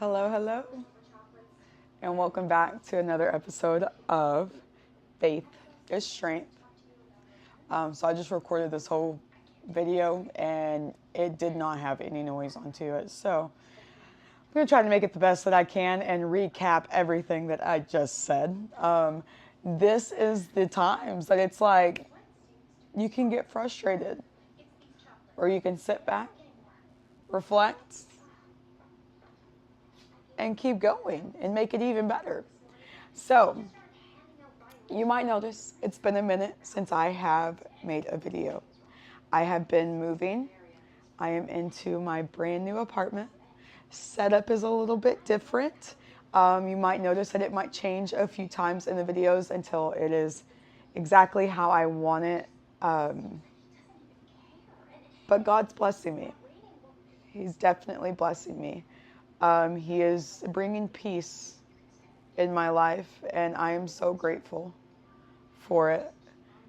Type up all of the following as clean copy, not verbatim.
Hello, hello, and welcome back to another episode of Faith is Strength. So I just recorded this whole video and it did not have any noise onto it. So I'm going to try to make it the best that I can and recap everything that I just said. This is the times that it's like you can get frustrated or you can sit back, reflect, and keep going and make it even better. So, you might notice it's been a minute since I have made a video. I have been moving. I am into my brand new apartment. Setup is a little bit different. You might notice that it might change a few times in the videos until it is exactly how I want it. But God's blessing me. He's definitely blessing me. He is bringing peace in my life, and I am so grateful for it.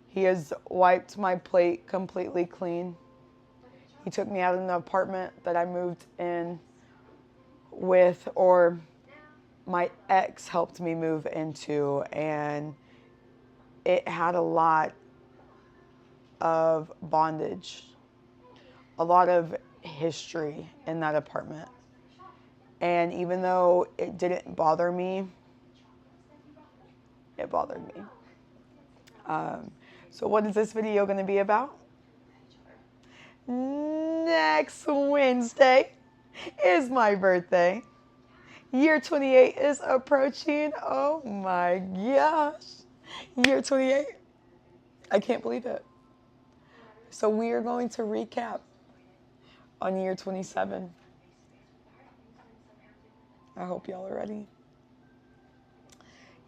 He has wiped my plate completely clean. He took me out of an apartment that I moved in with, or my ex helped me move into, and it had a lot of bondage, a lot of history in that apartment. And even though it didn't bother me, it bothered me. So what is this video going to be about? Next Wednesday is my birthday. Year 28 is approaching. Oh my gosh. Year 28. I can't believe it. So we are going to recap on year 27. I hope y'all are ready.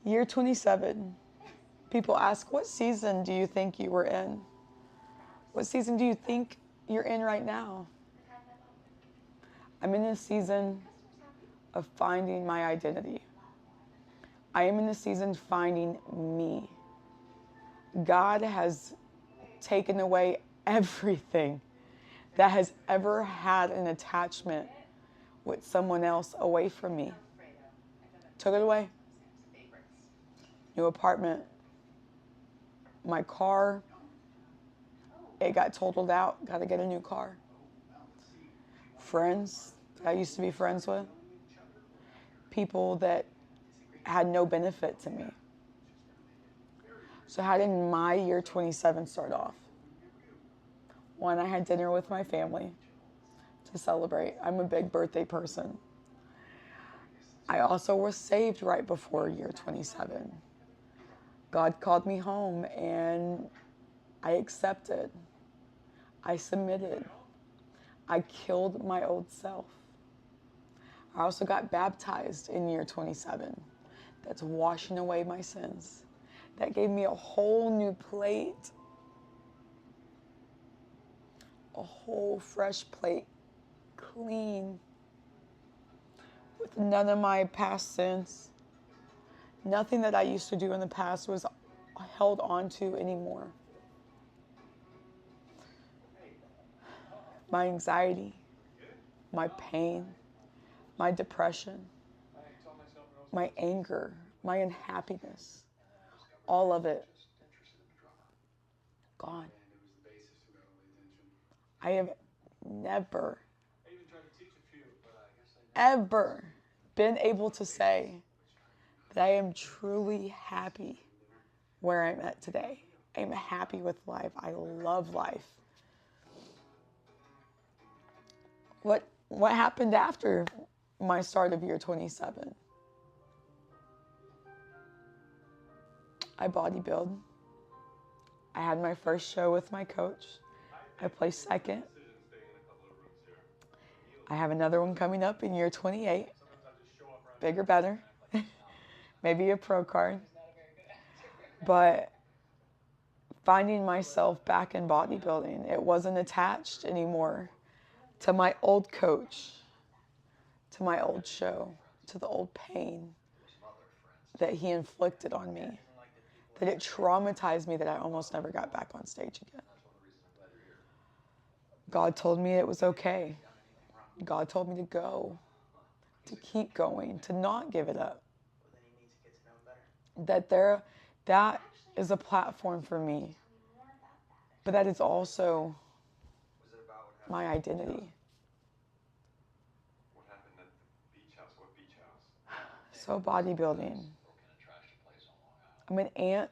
Year 27. People ask, what season do you think you were in? What season do you think you're in right now? I'm in a season of finding my identity. I am in a season finding me. God has taken away everything that has ever had an attachment with someone else away from me. Took it away. New apartment. My car, it got totaled out. Got to get a new car. Friends that I used to be friends with. People that had no benefit to me. So how did my year 27 start off? One, I had dinner with my family to celebrate. I'm a big birthday person. I also was saved right before year 27. God called me home and I accepted. I submitted. I killed my old self. I also got baptized in year 27. That's washing away my sins. That gave me a whole new plate. A whole fresh plate. Clean. With none of my past sins. Nothing that I used to do in the past was held on to anymore. My anxiety, my pain, my depression, my anger, my unhappiness, all of it gone. I have never, ever been able to say that I am truly happy where I'm at today. I'm happy with life. I love life. What happened after my start of year 27? I bodybuild. I had my first show with my coach. I placed second. I have another one coming up in year 28. Bigger, better. Maybe a pro card. But finding myself back in bodybuilding, it wasn't attached anymore to my old coach, to my old show, to the old pain that he inflicted on me, that it traumatized me that I almost never got back on stage again. God told me it was okay. God told me to go. to keep going, to not give it up. Well, then you need to get to know him better. That is a platform for me, but that is also Was it about what happened? my identity. What happened at the beach house? What beach house? So bodybuilding. Broke in and trashed a place on Long Island. I'm an aunt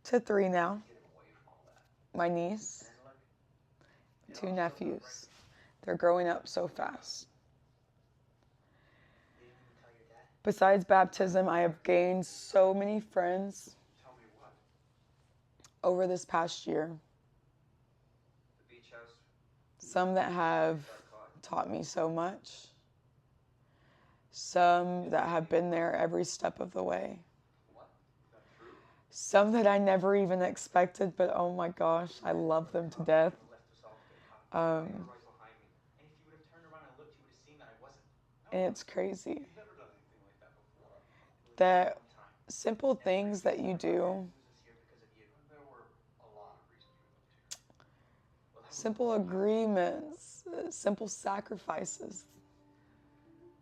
to 3 now. Get him away from all that. My niece, And look, 2 nephews. They're growing up so fast. you didn't even tell your dad? Besides baptism, I have gained so many friends Tell me what? over this past year. The beach house Some that have got caught. taught me so much. Some that have been there every step of the way. What? Is that true? Some that I never even expected, but oh my gosh, I love them to death. You left us all to get caught. Um, Right behind me. And if you would have turned around and looked, you would have seen that I wasn't. and it's crazy. You've never done anything like that before. That One time. simple things that you do, He was here because of you. There were a lot of reasons we moved here. Well, that was simple agreements, simple sacrifices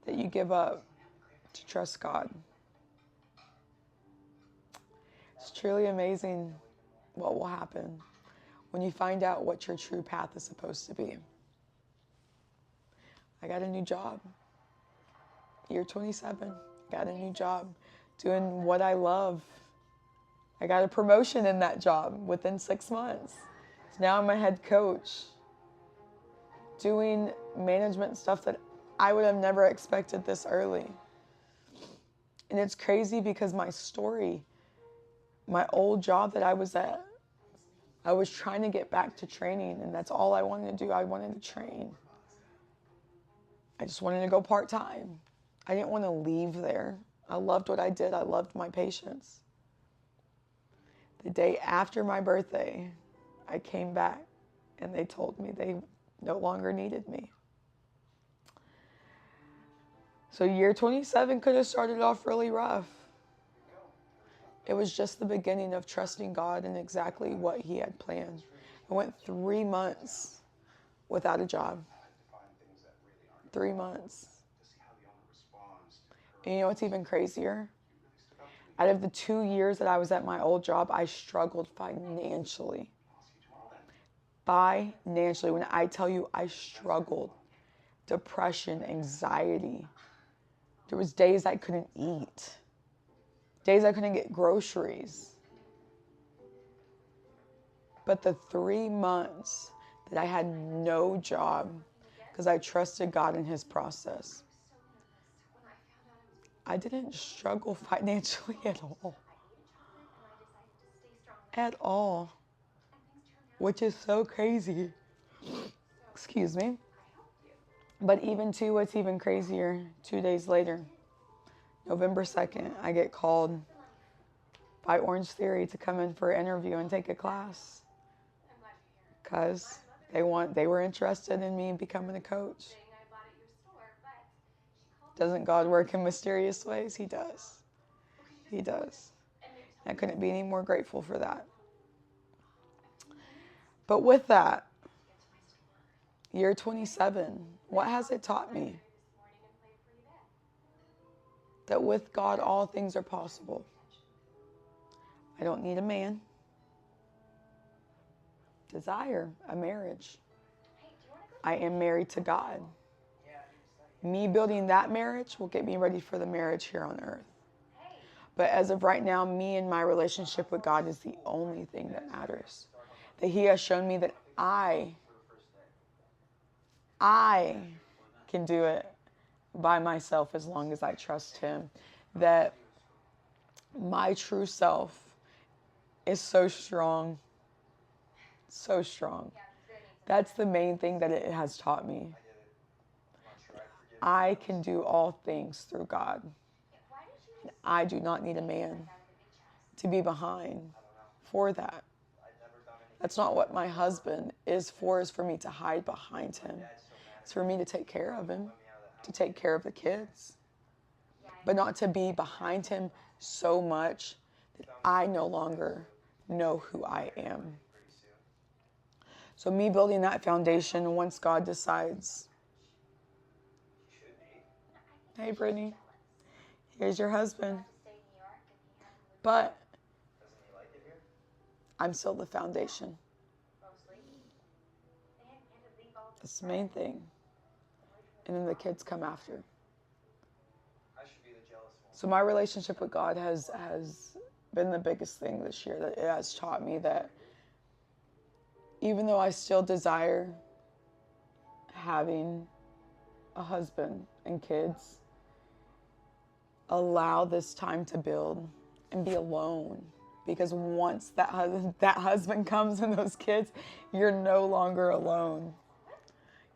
that you give up to trust God. It's truly amazing what will happen when you find out what your true path is supposed to be. I got a new job. Year 27, got a new job, doing what I love. I got a promotion in that job within 6 months. So now I'm a head coach, doing management stuff that I would have never expected this early. And it's crazy because my story, my old job that I was at, I was trying to get back to training, and that's all I wanted to do. I wanted to train. I just wanted to go part-time. I didn't want to leave there. I loved what I did. I loved my patients. The day after my birthday, I came back, and they told me they no longer needed me. So year 27 could have started off really rough. It was just the beginning of trusting God and exactly what He had planned. I went 3 months without a job. To find things that really aren't 3 months. to see how the owner responds to her. And you know what's even crazier? You really stood up to me. Out of the 2 years that I was at my old job, I struggled financially. Lost you to all that. Financially. When I tell you I struggled, depression, anxiety. There was days I couldn't eat. Days I couldn't get groceries. But the 3 months that I had no job, because I trusted God in His process, I didn't struggle financially at all. At all. Which is so crazy. Excuse me. But even too, what's even crazier, 2 days later, November 2nd, I get called by Orange Theory to come in for an interview and take a class. Because they were interested in me becoming a coach. Doesn't God work in mysterious ways? He does. He does. I couldn't be any more grateful for that. But with that, year 27, what has it taught me? That with God, all things are possible. I don't need a man. Desire a marriage. I am married to God. Me building that marriage will get me ready for the marriage here on earth. But as of right now, me and my relationship with God is the only thing that matters. That He has shown me that I can do it by myself as long as I trust Him. That my true self is so strong. So strong. That's the main thing that it has taught me. I can do all things through God. And I do not need a man to be behind for that. That's not what my husband is for me to hide behind him. It's for me to take care of him, to take care of the kids, but not to be behind him so much that I no longer know who I am. So me building that foundation, once God decides Hey, Brittany. Here's your husband. But Doesn't he like it here? I'm still the foundation. That's the main thing. And then the kids come after. I should be the jealous one. So my relationship with God has been the biggest thing this year. That it has taught me that even though I still desire having a husband and kids, allow this time to build and be alone. Because once that husband comes and those kids, you're no longer alone.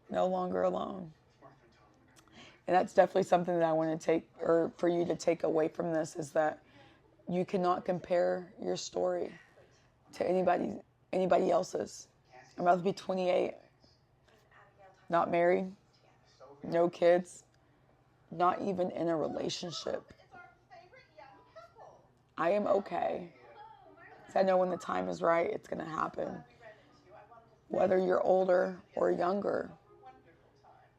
No longer alone. And that's definitely something that I want to take, or for you to take away from this, is that you cannot compare your story to anybody else's. I'm about to be 28, not married, no kids, not even in a relationship. I am okay. 'Cause I know when the time is right, it's going to happen. Whether you're older or younger,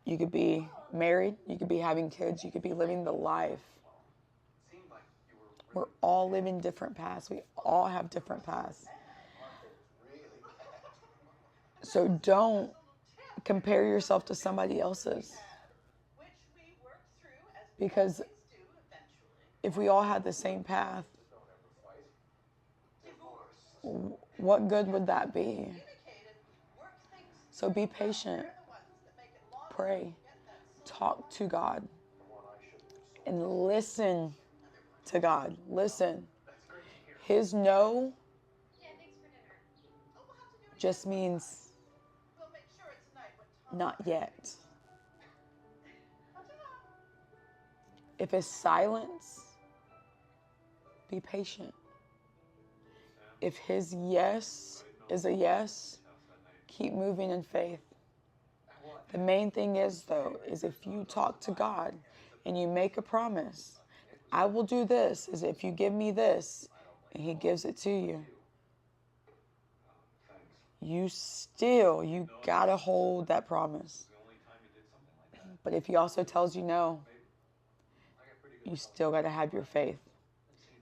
you could be married, you could be having kids, you could be living the life. We're all living different paths. We all have different paths. So don't compare yourself to somebody else's. Because if we all had the same path, what good would that be? So be patient. Pray. Talk to God. And listen to God. Listen. His no just means not yet. If it's silence, be patient. If his yes is a yes, keep moving in faith. The main thing is, though, is if you talk to God and you make a promise, I will do this, is if you give me this, and he gives it to you. You gotta hold that promise. But if he also tells you no, you still gotta have your faith.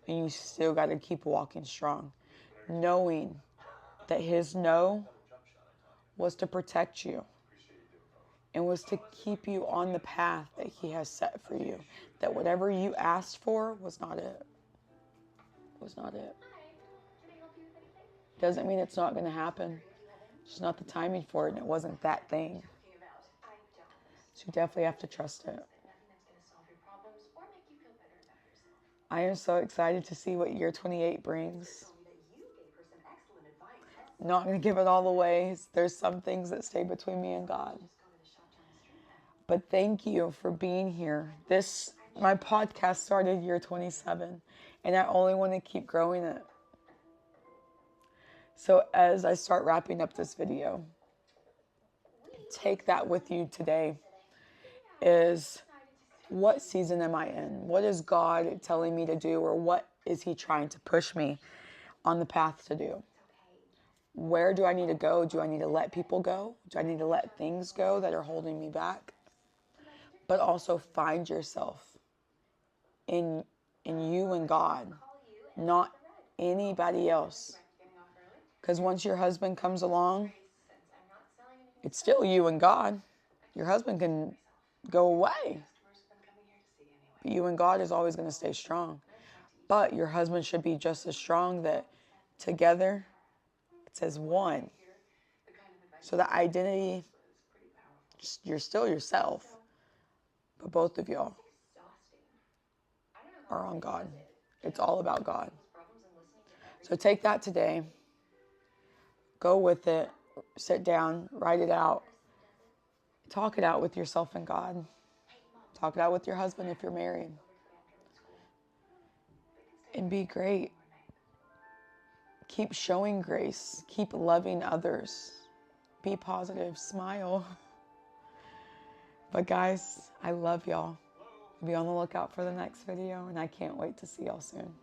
And you still gotta keep walking strong, knowing that his no was to protect you and was to keep you on the path that he has set for you. That whatever you asked for was not it. Was not it. Doesn't mean it's not going to happen. It's just not the timing for it, and it wasn't that thing. So you definitely have to trust it. I am so excited to see what year 28 brings. Not going to give it all away. There's some things that stay between me and God. But thank you for being here. My podcast started year 27, and I only want to keep growing it. So as I start wrapping up this video, take that with you today. Is what season am I in? What is God telling me to do, or what is he trying to push me on the path to do? Where do I need to go? Do I need to let people go? Do I need to let things go that are holding me back? But also find yourself in you and God, not anybody else. Because once your husband comes along, it's still you and God. Your husband can go away. But you and God is always going to stay strong. But your husband should be just as strong, that together, it says one. So the identity, you're still yourself. But both of y'all are on God. It's all about God. So take that today. Go with it. Sit down. Write it out. Talk it out with yourself and God. Talk it out with your husband if you're married. And be great. Keep showing grace. Keep loving others. Be positive. Smile. But guys, I love y'all. Be on the lookout for the next video, and I can't wait to see y'all soon.